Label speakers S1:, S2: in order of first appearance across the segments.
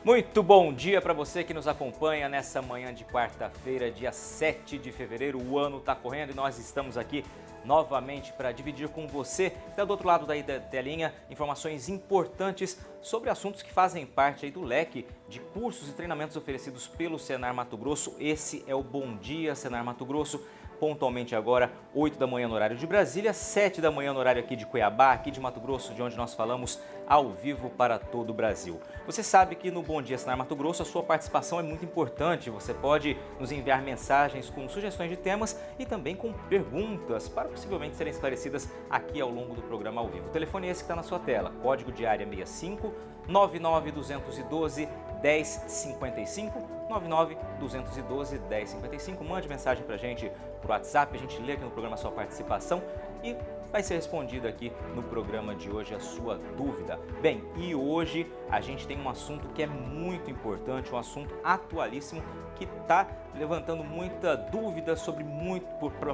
S1: Muito bom dia para você que nos acompanha nessa manhã de quarta-feira, dia 7 de fevereiro. O ano está correndo e nós estamos aqui novamente para dividir com você, que está do outro lado da telinha, informações importantes sobre assuntos que fazem parte aí do leque de cursos e treinamentos oferecidos pelo Senar Mato Grosso. Esse é o Bom Dia Senar Mato Grosso. Pontualmente agora, 8 da manhã no horário de Brasília, 7 da manhã no horário aqui de Cuiabá, aqui de Mato Grosso, de onde nós falamos ao vivo para todo o Brasil. Você sabe que no Bom Dia Senar Mato Grosso a sua participação é muito importante. Você pode nos enviar mensagens com sugestões de temas e também com perguntas para possivelmente serem esclarecidas aqui ao longo do programa ao vivo. O telefone é esse que está na sua tela, código de área 65 99212 1055, 99212 1055. Mande mensagem para a gente por WhatsApp, a gente lê aqui no programa a sua participação e vai ser respondida aqui no programa de hoje a sua dúvida. Bem, e hoje a gente tem um assunto que é muito importante, um assunto atualíssimo que está levantando muita dúvida sobre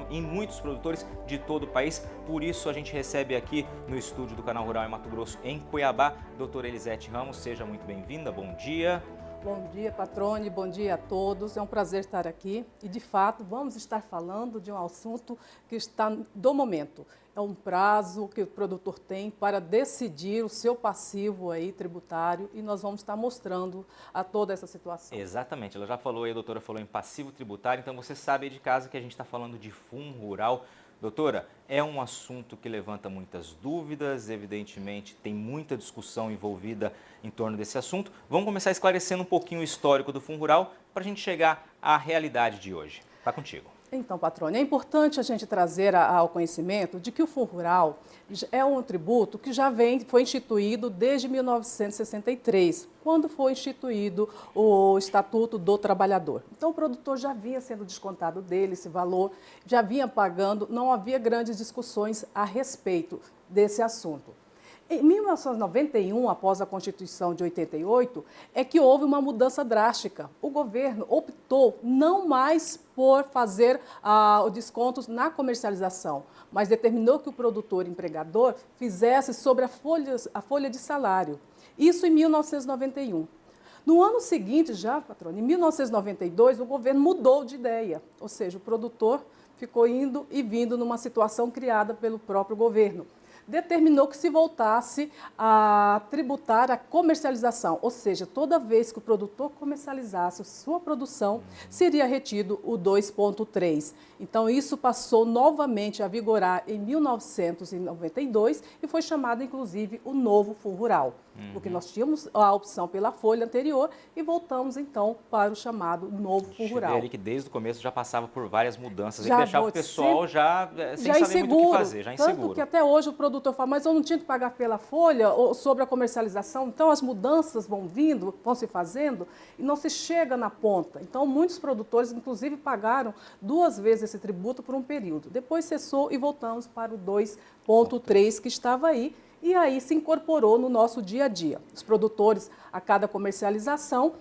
S1: em muitos produtores de todo o país. Por isso a gente recebe aqui no estúdio do Canal Rural em Mato Grosso, em Cuiabá, doutora Elisete Ramos. Seja muito bem-vinda, bom dia.
S2: Bom dia, Patrone, bom dia a todos. É um prazer estar aqui e, de fato, vamos estar falando de um assunto que está do momento. É um prazo que o produtor tem para decidir o seu passivo aí tributário e nós vamos estar mostrando a toda essa situação.
S1: Exatamente, ela já falou aí, a doutora falou em passivo tributário, então você sabe aí de casa que a gente está falando de fundo rural. Doutora, é um assunto que levanta muitas dúvidas, evidentemente tem muita discussão envolvida em torno desse assunto. Vamos começar esclarecendo um pouquinho o histórico do fundo rural para a gente chegar à realidade de hoje. Está contigo.
S2: Então, Patrone, é importante a gente trazer ao conhecimento de que o Fundo Rural é um tributo que foi instituído desde 1963, quando foi instituído o Estatuto do Trabalhador. Então, o produtor já vinha sendo descontado dele esse valor, já vinha pagando, não havia grandes discussões a respeito desse assunto. Em 1991, após a Constituição de 88, é que houve uma mudança drástica. O governo optou não mais por fazer os descontos na comercialização, mas determinou que o produtor empregador fizesse sobre a folha de salário. Isso em 1991. No ano seguinte, patrônio, em 1992, o governo mudou de ideia, ou seja, o produtor ficou indo e vindo numa situação criada pelo próprio governo. Determinou que se voltasse a tributar a comercialização, ou seja, toda vez que o produtor comercializasse sua produção, seria retido o 2,3. Então, isso passou novamente a vigorar em 1992 e foi chamado, inclusive, o novo Fundo Rural, porque nós tínhamos a opção pela folha anterior e voltamos, então, para o chamado novo Fundo Rural.
S1: Ali que desde o começo já passava por várias mudanças e deixava o pessoal sem saber
S2: inseguro,
S1: muito o que fazer, já inseguro.
S2: Tanto que até hoje o produtor fala, mas eu não tinha que pagar pela folha ou sobre a comercialização, então as mudanças vão vindo, vão se fazendo e não se chega na ponta. Então muitos produtores, inclusive, pagaram 2 vezes esse tributo por um período. Depois cessou e voltamos para o 2,3 que estava aí. E aí se incorporou no nosso dia a dia. Os produtores, a cada comercialização,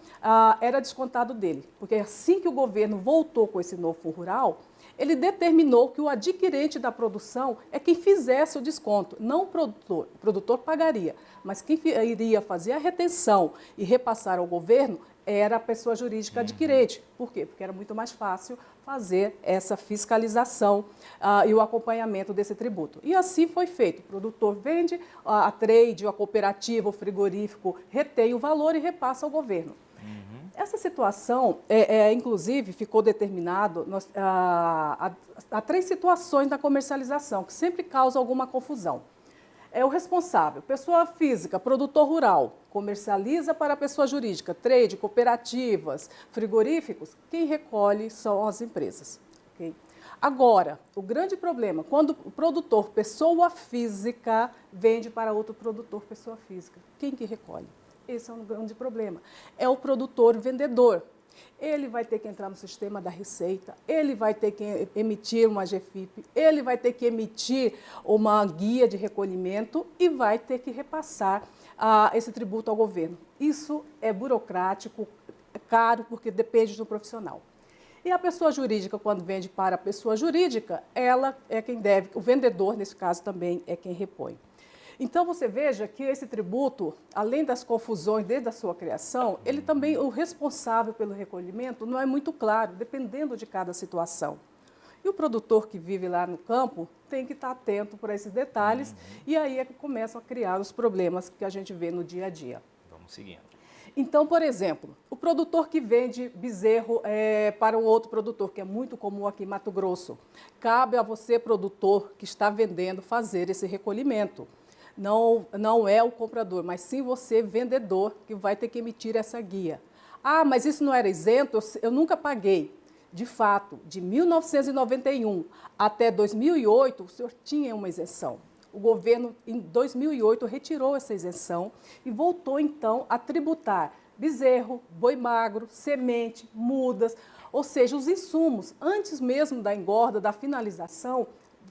S2: era descontado dele. Porque assim que o governo voltou com esse novo Fundo Rural, ele determinou que o adquirente da produção é quem fizesse o desconto, não o produtor. O produtor pagaria, mas quem iria fazer a retenção e repassar ao governo era a pessoa jurídica adquirente. Por quê? Porque era muito mais fácil fazer essa fiscalização e o acompanhamento desse tributo. E assim foi feito. O produtor vende, a trade, a cooperativa, o frigorífico retém o valor e repassa ao governo. Essa situação, inclusive, ficou determinado há 3 situações da comercialização, que sempre causam alguma confusão. É o responsável, pessoa física, produtor rural, comercializa para a pessoa jurídica, trade, cooperativas, frigoríficos, quem recolhe são as empresas. Okay? Agora, o grande problema, quando o produtor, pessoa física, vende para outro produtor, pessoa física, quem que recolhe? Esse é um grande problema. É o produtor vendedor. Ele vai ter que entrar no sistema da Receita, ele vai ter que emitir uma GFIP, ele vai ter que emitir uma guia de recolhimento e vai ter que repassar esse tributo ao governo. Isso é burocrático, é caro, porque depende do profissional. E a pessoa jurídica, quando vende para a pessoa jurídica, ela é quem deve, o vendedor, nesse caso, também é quem repõe. Então, você veja que esse tributo, além das confusões desde a sua criação, ele também, o responsável pelo recolhimento não é muito claro, dependendo de cada situação. E o produtor que vive lá no campo tem que estar atento para esses detalhes, e aí é que começam a criar os problemas que a gente vê no dia a dia.
S1: Vamos seguindo.
S2: Então, por exemplo, o produtor que vende bezerro para um outro produtor, que é muito comum aqui em Mato Grosso, cabe a você, produtor que está vendendo, fazer esse recolhimento. Não é o comprador, mas sim você, vendedor, que vai ter que emitir essa guia. Ah, mas isso não era isento? Eu nunca paguei. De fato, de 1991 até 2008, o senhor tinha uma isenção. O governo, em 2008, retirou essa isenção e voltou, então, a tributar bezerro, boi magro, semente, mudas, ou seja, os insumos, antes mesmo da engorda, da finalização,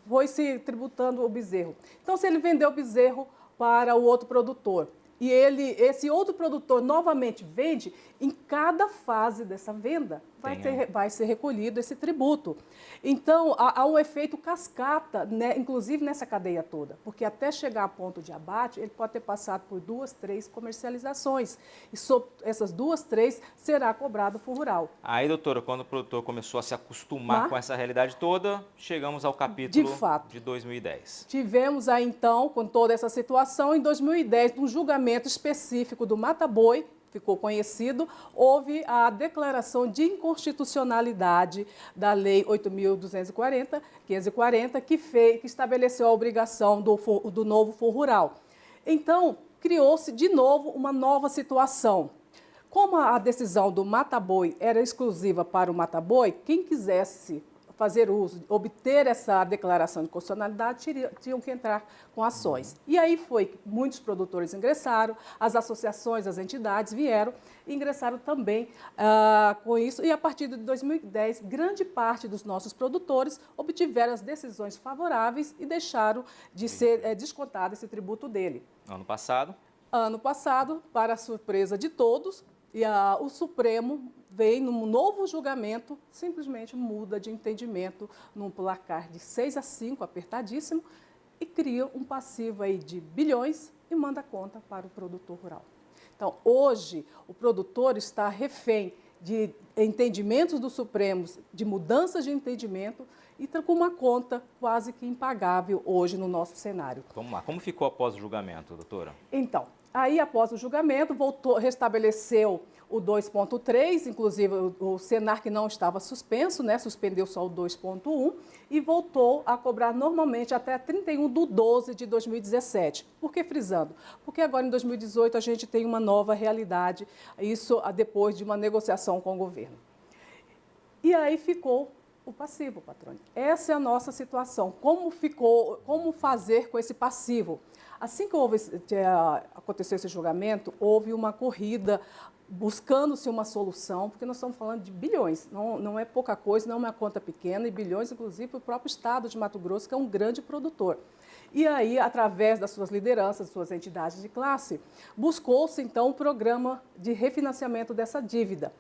S2: foi se tributando o bezerro. Então, se ele vendeu o bezerro para o outro produtor e esse outro produtor novamente vende, em cada fase dessa venda vai ser recolhido esse tributo. Então, há um efeito cascata, né, inclusive nessa cadeia toda, porque até chegar a ponto de abate, ele pode ter passado por 2, 3 comercializações. E sobre essas 2, 3 será cobrado fundo rural.
S1: Aí, doutora, quando o produtor começou a se acostumar com essa realidade toda, chegamos ao capítulo de 2010.
S2: Tivemos aí, então, com toda essa situação, em 2010, um julgamento específico do Mata-Boi, ficou conhecido, houve declaração de inconstitucionalidade da Lei 8.240, 540, que estabeleceu a obrigação do novo fundo rural. Então, criou-se de novo uma nova situação. Como a decisão do Mata-Boi era exclusiva para o Mata-Boi, quem quisesse fazer uso, obter essa declaração de constitucionalidade, tinham que entrar com ações. E aí foi que muitos produtores ingressaram, as associações, as entidades vieram e ingressaram também com isso. E a partir de 2010, grande parte dos nossos produtores obtiveram as decisões favoráveis e deixaram de ser descontado esse tributo dele.
S1: Ano passado?
S2: Ano passado, para a surpresa de todos, o Supremo vem num novo julgamento, simplesmente muda de entendimento num placar de 6-5, apertadíssimo, e cria um passivo aí de bilhões e manda a conta para o produtor rural. Então, hoje, o produtor está refém de entendimentos do Supremo, de mudanças de entendimento, e com uma conta quase que impagável hoje no nosso cenário.
S1: Vamos lá, como ficou após o julgamento, doutora?
S2: Então, aí após o julgamento, restabeleceu o 2.3, inclusive o Senar, que não estava suspenso, né, suspendeu só o 2.1 e voltou a cobrar normalmente até 31/12 de 2017. Por que frisando? Porque agora em 2018 a gente tem uma nova realidade, isso depois de uma negociação com o governo. E aí ficou o passivo, patrônio. Essa é a nossa situação. Como fazer com esse passivo? Assim que aconteceu esse julgamento, houve uma corrida buscando-se uma solução, porque nós estamos falando de bilhões, não é pouca coisa, não é uma conta pequena, e bilhões, inclusive, para o próprio estado de Mato Grosso, que é um grande produtor. E aí, através das suas lideranças, das suas entidades de classe, buscou-se, então, um programa de refinanciamento dessa dívida.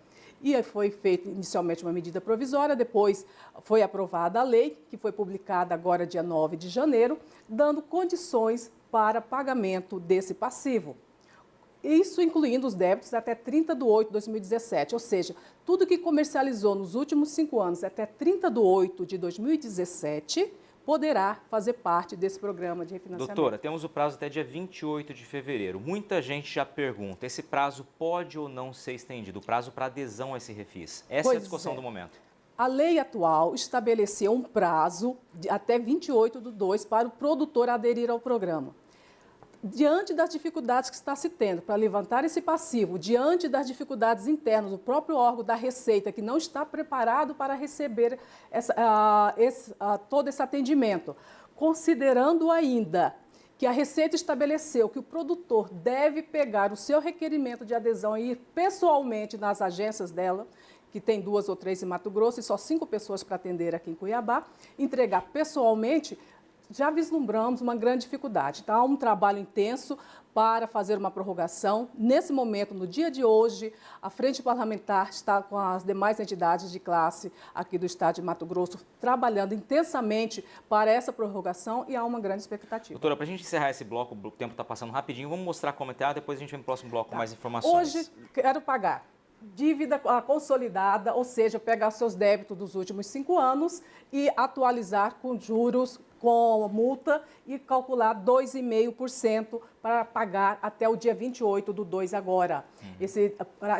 S2: E aí foi feita inicialmente uma medida provisória, depois foi aprovada a lei, que foi publicada agora dia 9 de janeiro, dando condições para pagamento desse passivo. Isso incluindo os débitos até 30/8 de 2017, ou seja, tudo que comercializou nos últimos 5 anos até 30/8 de 2017 poderá fazer parte desse programa de refinanciamento.
S1: Doutora, temos o prazo até dia 28 de fevereiro. Muita gente já pergunta, esse prazo pode ou não ser estendido? O prazo para adesão a esse refis? Essa é a discussão do momento.
S2: A lei atual estabeleceu um prazo de até 28/2 para o produtor aderir ao programa. Diante das dificuldades que está se tendo para levantar esse passivo, diante das dificuldades internas do próprio órgão da Receita, que não está preparado para receber todo esse atendimento, considerando ainda que a Receita estabeleceu que o produtor deve pegar o seu requerimento de adesão e ir pessoalmente nas agências dela, que tem 2 ou 3 em Mato Grosso e só 5 pessoas para atender aqui em Cuiabá, entregar pessoalmente, já vislumbramos uma grande dificuldade. Então, há um trabalho intenso para fazer uma prorrogação. Nesse momento, no dia de hoje, a Frente Parlamentar está com as demais entidades de classe aqui do estado de Mato Grosso trabalhando intensamente para essa prorrogação e há uma grande expectativa.
S1: Doutora, para a gente encerrar esse bloco, o tempo está passando rapidinho, vamos mostrar como está, depois a gente vem no próximo bloco com mais informações.
S2: Hoje, quero pagar dívida consolidada, ou seja, pegar seus débitos dos últimos 5 anos e atualizar com juros, com multa e calcular 2,5% para pagar até o dia 28/2 agora.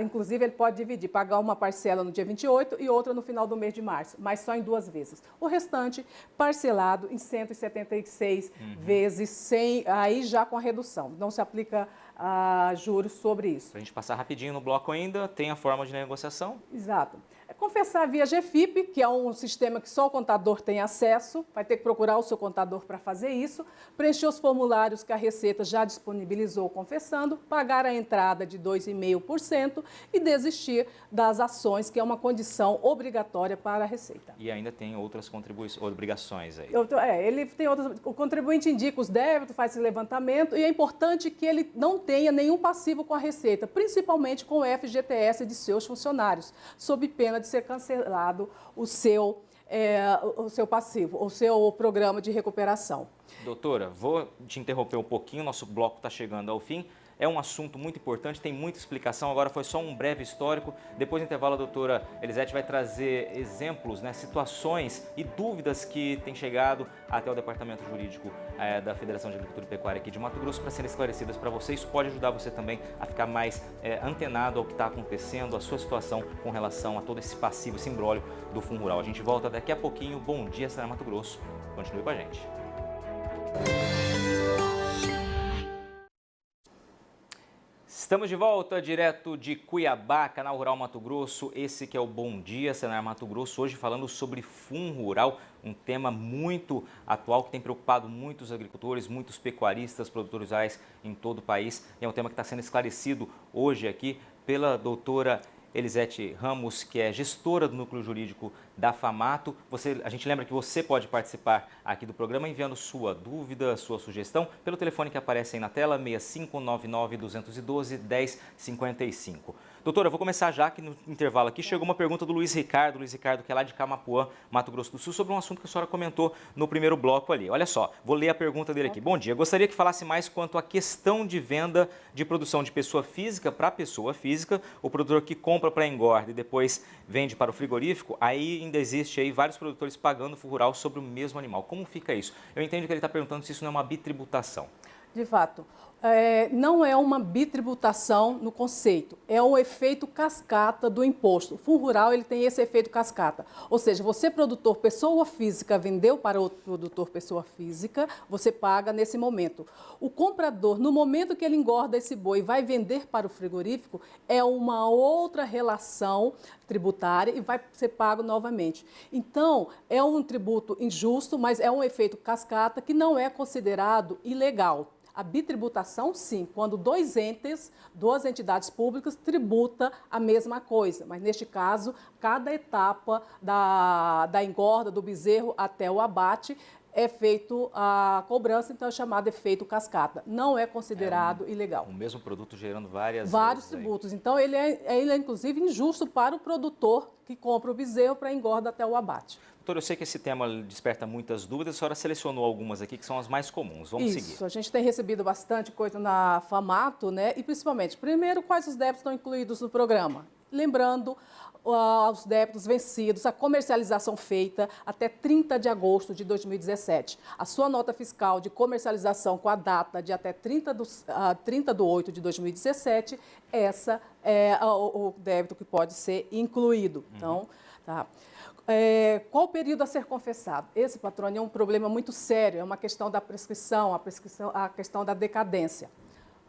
S2: Inclusive, ele pode dividir, pagar uma parcela no dia 28 e outra no final do mês de março, mas só em 2 vezes. O restante parcelado em 176 vezes, aí já com a redução. Não se aplica juros sobre isso.
S1: Para a gente passar rapidinho no bloco ainda, tem a forma de negociação?
S2: Exato. É confessar via GFIP, que é um sistema que só o contador tem acesso, vai ter que procurar o seu contador para fazer isso, preencher os formulários que a Receita já disponibilizou confessando, pagar a entrada de 2,5% e desistir das ações, que é uma condição obrigatória para a Receita.
S1: E ainda tem outras obrigações aí.
S2: Ele tem outras. O contribuinte indica os débitos, faz esse levantamento e é importante que ele não tenha nenhum passivo com a Receita, principalmente com o FGTS de seus funcionários, sob pena de ser cancelado o seu passivo, o seu programa de recuperação.
S1: Doutora, vou te interromper um pouquinho, nosso bloco está chegando ao fim. É um assunto muito importante, tem muita explicação, agora foi só um breve histórico. Depois do intervalo, a doutora Elisete vai trazer exemplos, situações e dúvidas que têm chegado até o Departamento Jurídico da Federação de Agricultura e Pecuária aqui de Mato Grosso para serem esclarecidas para você. Isso pode ajudar você também a ficar mais antenado ao que está acontecendo, a sua situação com relação a todo esse passivo, esse imbróglio do Fundo Rural. A gente volta daqui a pouquinho. Bom dia, Senar Mato Grosso. Continue com a gente. Estamos de volta, direto de Cuiabá, Canal Rural Mato Grosso. Esse que é o Bom Dia, Senar Mato Grosso. Hoje falando sobre Fundo Rural, um tema muito atual que tem preocupado muitos agricultores, muitos pecuaristas, produtores rurais em todo o país. E é um tema que está sendo esclarecido hoje aqui pela doutora Elisete Ramos, que é gestora do Núcleo Jurídico da FAMATO. A gente lembra que você pode participar aqui do programa enviando sua dúvida, sua sugestão, pelo telefone que aparece aí na tela, 6599-212-1055. Doutora, eu vou começar já que no intervalo aqui chegou uma pergunta do Luiz Ricardo, que é lá de Camapuã, Mato Grosso do Sul, sobre um assunto que a senhora comentou no primeiro bloco ali. Olha só, vou ler a pergunta dele aqui. Bom dia, gostaria que falasse mais quanto à questão de venda de produção de pessoa física para pessoa física, o produtor que compra para engorda e depois vende para o frigorífico, aí ainda existe aí vários produtores pagando fundo rural sobre o mesmo animal. Como fica isso? Eu entendo que ele está perguntando se isso não é uma bitributação.
S2: De fato, não é uma bitributação no conceito, é um efeito cascata do imposto. O Fundo Rural ele tem esse efeito cascata, ou seja, você produtor pessoa física vendeu para outro produtor pessoa física, você paga nesse momento. O comprador, no momento que ele engorda esse boi e vai vender para o frigorífico, é uma outra relação tributária e vai ser pago novamente. Então, é um tributo injusto, mas é um efeito cascata que não é considerado ilegal. A bitributação, sim, quando duas entidades públicas tributam a mesma coisa, mas neste caso, cada etapa da engorda do bezerro até o abate é feito a cobrança, então é chamado efeito cascata. Não é considerado ilegal.
S1: O mesmo produto gerando vários
S2: tributos. Então, ele é inclusive injusto para o produtor que compra o bezerro para engorda até o abate.
S1: Doutor, eu sei que esse tema desperta muitas dúvidas, a senhora selecionou algumas aqui que são as mais comuns. Vamos seguir.
S2: Isso, a gente tem recebido bastante coisa na FAMATO, E principalmente, primeiro, quais os débitos estão incluídos no programa? Lembrando os débitos vencidos, a comercialização feita até 30 de agosto de 2017. A sua nota fiscal de comercialização com a data de até 30/8 de 2017, essa é o débito que pode ser incluído. Então, tá. Qual o período a ser confessado? Esse, patrônio, é um problema muito sério, é uma questão da prescrição, a questão da decadência.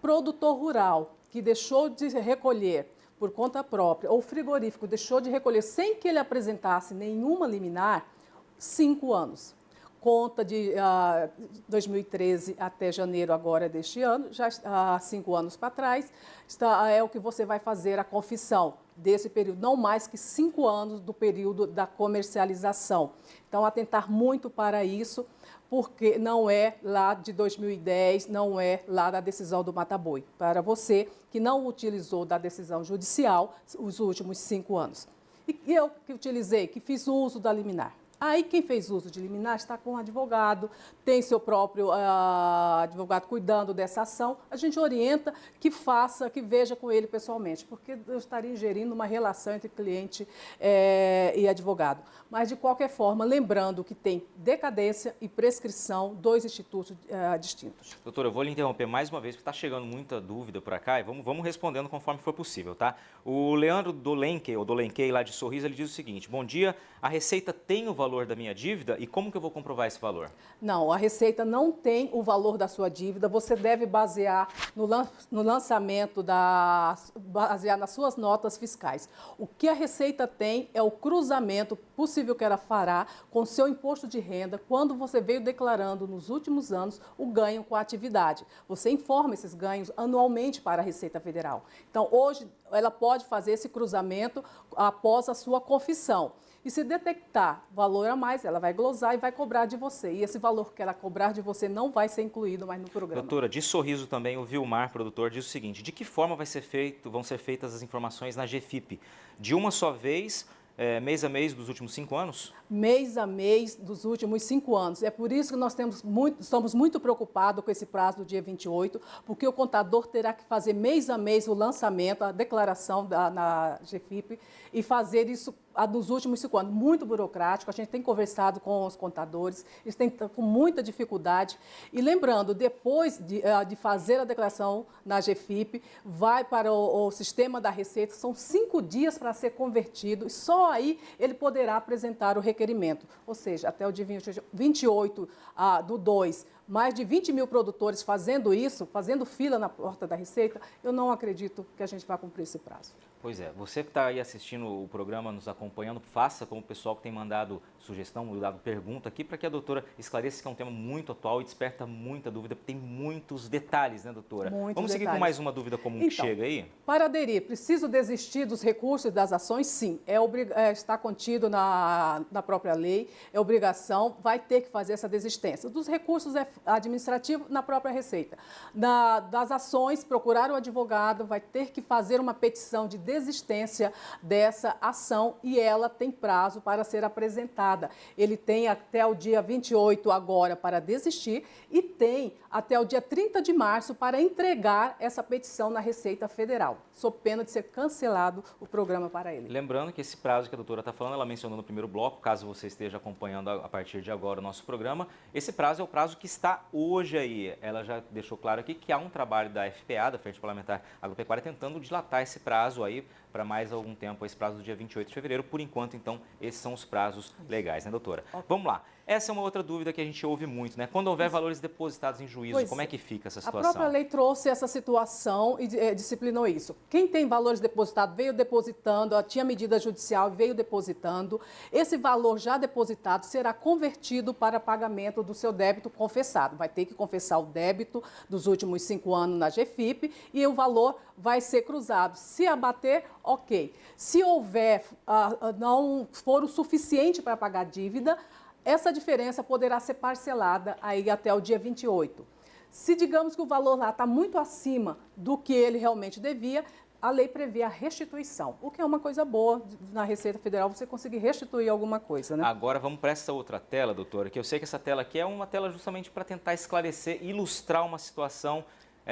S2: Produtor rural que deixou de recolher por conta própria, ou frigorífico deixou de recolher sem que ele apresentasse nenhuma liminar, 5 anos. Conta de 2013 até janeiro agora deste ano, já há 5 anos para trás, é o que você vai fazer a confissão desse período, não mais que 5 anos do período da comercialização. Então, atentar muito para isso, porque não é lá de 2010, não é lá da decisão do Mata-Boi. Para você que não utilizou da decisão judicial os últimos 5 anos. E eu que utilizei, que fiz uso da liminar. Aí quem fez uso de liminar está com um advogado, tem seu próprio advogado cuidando dessa ação. A gente orienta que faça, que veja com ele pessoalmente, porque eu estaria ingerindo uma relação entre cliente e advogado. Mas, de qualquer forma, lembrando que tem decadência e prescrição, 2 institutos distintos.
S1: Doutora, eu vou lhe interromper mais uma vez, porque está chegando muita dúvida por cá e vamos respondendo conforme for possível, tá? O Leandro Dolenquei, lá de Sorriso, ele diz o seguinte: bom dia, a Receita tem o valor da minha dívida e como que eu vou comprovar esse valor?
S2: Não, a Receita não tem o valor da sua dívida, você deve basear no lançamento, basear nas suas notas fiscais. O que a Receita tem é o cruzamento possível que ela fará com o seu imposto de renda quando você veio declarando nos últimos anos o ganho com a atividade. Você informa esses ganhos anualmente para a Receita Federal. Então, hoje, ela pode fazer esse cruzamento após a sua confissão. E se detectar valor a mais, ela vai glosar e vai cobrar de você. E esse valor que ela cobrar de você não vai ser incluído mais no programa.
S1: Doutora, de Sorriso também, o Vilmar, produtor, diz o seguinte: de que forma vão ser feitas as informações na GFIP? De uma só vez, mês a mês dos últimos 5 anos?
S2: Mês a mês dos últimos 5 anos. É por isso que nós estamos muito preocupados com esse prazo do dia 28, porque o contador terá que fazer mês a mês o lançamento, a declaração na GFIP e fazer isso nos últimos 5 anos. Muito burocrático, a gente tem conversado com os contadores, eles têm com muita dificuldade. E lembrando, depois de fazer a declaração na GFIP, vai para o sistema da Receita, são 5 dias para ser convertido e só aí ele poderá apresentar o requerimento. Ou seja, até o dia 28 do 2, mais de 20 mil produtores fazendo isso, fazendo fila na porta da Receita, eu não acredito que a gente vai cumprir esse prazo.
S1: Pois é, você que está aí assistindo o programa, nos acompanhando, faça como o pessoal que tem mandado sugestão, mandado pergunta aqui, para que a doutora esclareça, que é um tema muito atual e desperta muita dúvida, porque tem muitos detalhes, né, doutora? Vamos seguir com mais uma dúvida comum que chega aí?
S2: Para aderir, preciso desistir dos recursos e das ações? Sim, está contido na própria lei, é obrigação, vai ter que fazer essa desistência. Dos recursos administrativos, na própria Receita. Das ações, procurar o advogado, vai ter que fazer uma petição de desistência dessa ação e ela tem prazo para ser apresentada. Ele tem até o dia 28 agora para desistir e tem até o dia 30 de março para entregar essa petição na Receita Federal, sob pena de ser cancelado o programa para ele.
S1: Lembrando que esse prazo que a doutora está falando, ela mencionou no primeiro bloco, caso você esteja acompanhando a partir de agora o nosso programa, esse prazo é o prazo que está hoje aí. Ela já deixou claro aqui que há um trabalho da FPA, da Frente Parlamentar Agropecuária, tentando dilatar esse prazo aí para mais algum tempo, esse prazo do dia 28 de fevereiro. Por enquanto, então, esses são os prazos legais, né, doutora? Okay. Vamos lá. Essa é uma outra dúvida que a gente ouve muito, né? Quando houver valores depositados em juízo, como é que fica essa situação?
S2: A própria lei trouxe essa situação e disciplinou isso. Quem tem valores depositados veio depositando, tinha medida judicial e veio depositando. Esse valor já depositado será convertido para pagamento do seu débito confessado. Vai ter que confessar o débito dos últimos 5 anos na GFIP e o valor vai ser cruzado. Se abater, ok. Se houver, não for o suficiente para pagar a dívida, essa diferença poderá ser parcelada aí até o dia 28. Se digamos que o valor lá está muito acima do que ele realmente devia, a lei prevê a restituição, o que é uma coisa boa na Receita Federal, você conseguir restituir alguma coisa, né?
S1: Agora vamos para essa outra tela, doutora, que eu sei que essa tela aqui é uma tela justamente para tentar esclarecer, ilustrar uma situação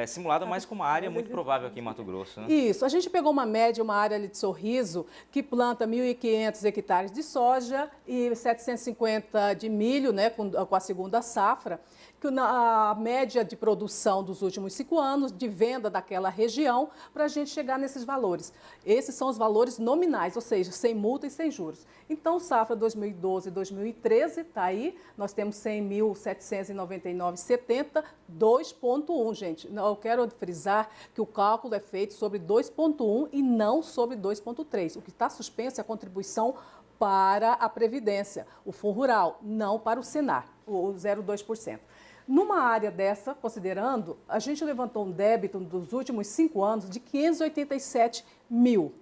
S1: simulada, mas com uma área muito provável aqui em Mato Grosso, né?
S2: Isso, a gente pegou uma média, uma área ali de Sorriso, que planta 1.500 hectares de soja e 750 de milho, né, com a segunda safra, que a média de produção dos últimos 5 anos, de venda daquela região, para a gente chegar nesses valores. Esses são os valores nominais, ou seja, sem multa e sem juros. Então, safra 2012 e 2013, está aí, nós temos 100.799,70, 2,1, gente. Eu quero frisar que o cálculo é feito sobre 2,1 e não sobre 2,3. O que está suspenso é a contribuição para a Previdência, o Fundo Rural, não para o Senar, o 0,2%. Numa área dessa, considerando, a gente levantou um débito dos últimos 5 anos de 587 mil.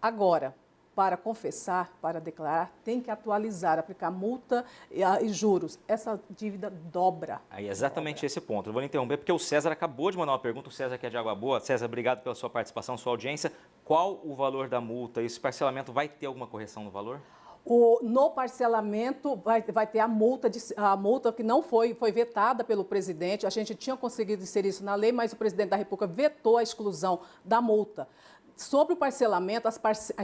S2: Agora, para confessar, para declarar, tem que atualizar, aplicar multa e juros. Essa dívida dobra.
S1: Aí, exatamente esse ponto. Eu vou lhe interromper porque o César acabou de mandar uma pergunta, o César que é de Água Boa. César, obrigado pela sua participação, sua audiência. Qual o valor da multa? Esse parcelamento vai ter alguma correção no valor?
S2: No parcelamento vai ter a multa que não foi vetada pelo presidente. A gente tinha conseguido inserir isso na lei, mas o presidente da República vetou a exclusão da multa. Sobre o parcelamento, as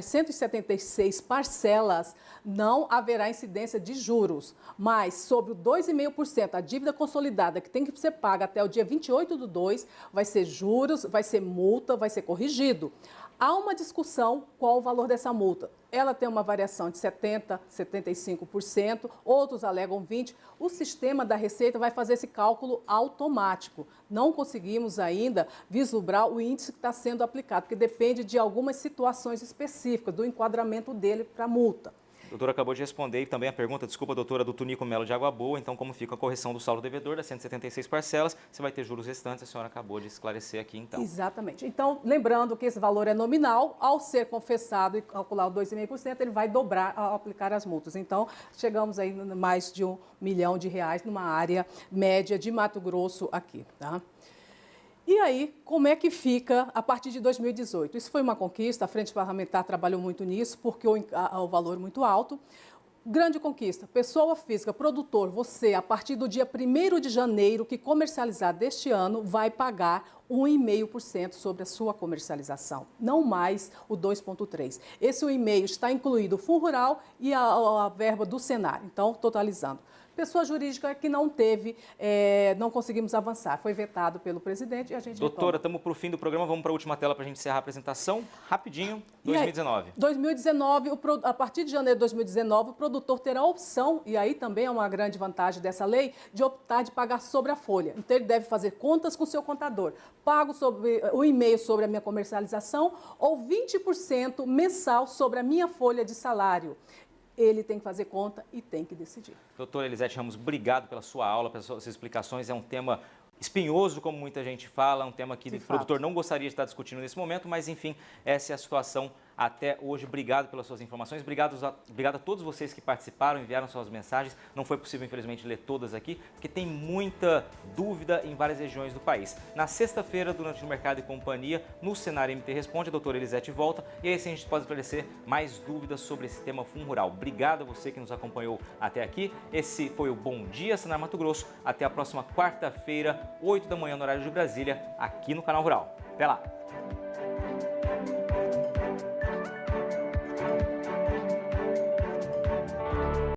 S2: 176 parcelas não haverá incidência de juros, mas sobre o 2,5%, a dívida consolidada que tem que ser paga até o dia 28/2, vai ser juros, vai ser multa, vai ser corrigido. Há uma discussão qual o valor dessa multa. Ela tem uma variação de 70%, 75%, outros alegam 20%. O sistema da Receita vai fazer esse cálculo automático. Não conseguimos ainda vislumbrar o índice que está sendo aplicado, porque depende de algumas situações específicas, do enquadramento dele para a multa.
S1: A doutora acabou de responder também a pergunta, desculpa, doutora, do Tunico Melo de Água Boa. Então, como fica a correção do saldo devedor das 176 parcelas? Você vai ter juros restantes, a senhora acabou de esclarecer aqui, então.
S2: Exatamente. Então, lembrando que esse valor é nominal, ao ser confessado e calcular o 2,5%, ele vai dobrar ao aplicar as multas. Então, chegamos aí a mais de R$1 milhão numa área média de Mato Grosso aqui, tá? E aí, como é que fica a partir de 2018? Isso foi uma conquista, a Frente Parlamentar trabalhou muito nisso, porque o valor é muito alto. Grande conquista, pessoa física, produtor, você, a partir do dia 1º de janeiro, que comercializar deste ano, vai pagar 1,5% sobre a sua comercialização, não mais o 2,3%. Esse 1,5% está incluído o Fundo Rural e a verba do Senar, então, totalizando. Pessoa jurídica que não teve, não conseguimos avançar. Foi vetado pelo presidente e a gente
S1: Doutora, estamos para o fim do programa. Vamos para a última tela para a gente encerrar a apresentação. Rapidinho, 2019.
S2: 2019, a partir de janeiro de 2019, o produtor terá a opção, e aí também é uma grande vantagem dessa lei, de optar de pagar sobre a folha. Então, ele deve fazer contas com o seu contador. Pago sobre o e-mail sobre a minha comercialização ou 20% mensal sobre a minha folha de salário. Ele tem que fazer conta e tem que decidir.
S1: Doutora Elisete Ramos, obrigado pela sua aula, pelas suas explicações. É um tema espinhoso, como muita gente fala, um tema que o produtor não gostaria de estar discutindo nesse momento, mas enfim, essa é a situação até hoje. Obrigado pelas suas informações, obrigado a todos vocês que participaram, enviaram suas mensagens. Não foi possível, infelizmente, ler todas aqui, porque tem muita dúvida em várias regiões do país. Na sexta-feira, durante o Mercado e Companhia, no Senar MT Responde, a doutora Elisete volta e aí a gente pode esclarecer mais dúvidas sobre esse tema Fundo Rural. Obrigado a você que nos acompanhou até aqui. Esse foi o Bom Dia Senar Mato Grosso. Até a próxima quarta-feira, 8 da manhã, no horário de Brasília, aqui no Canal Rural. Até lá!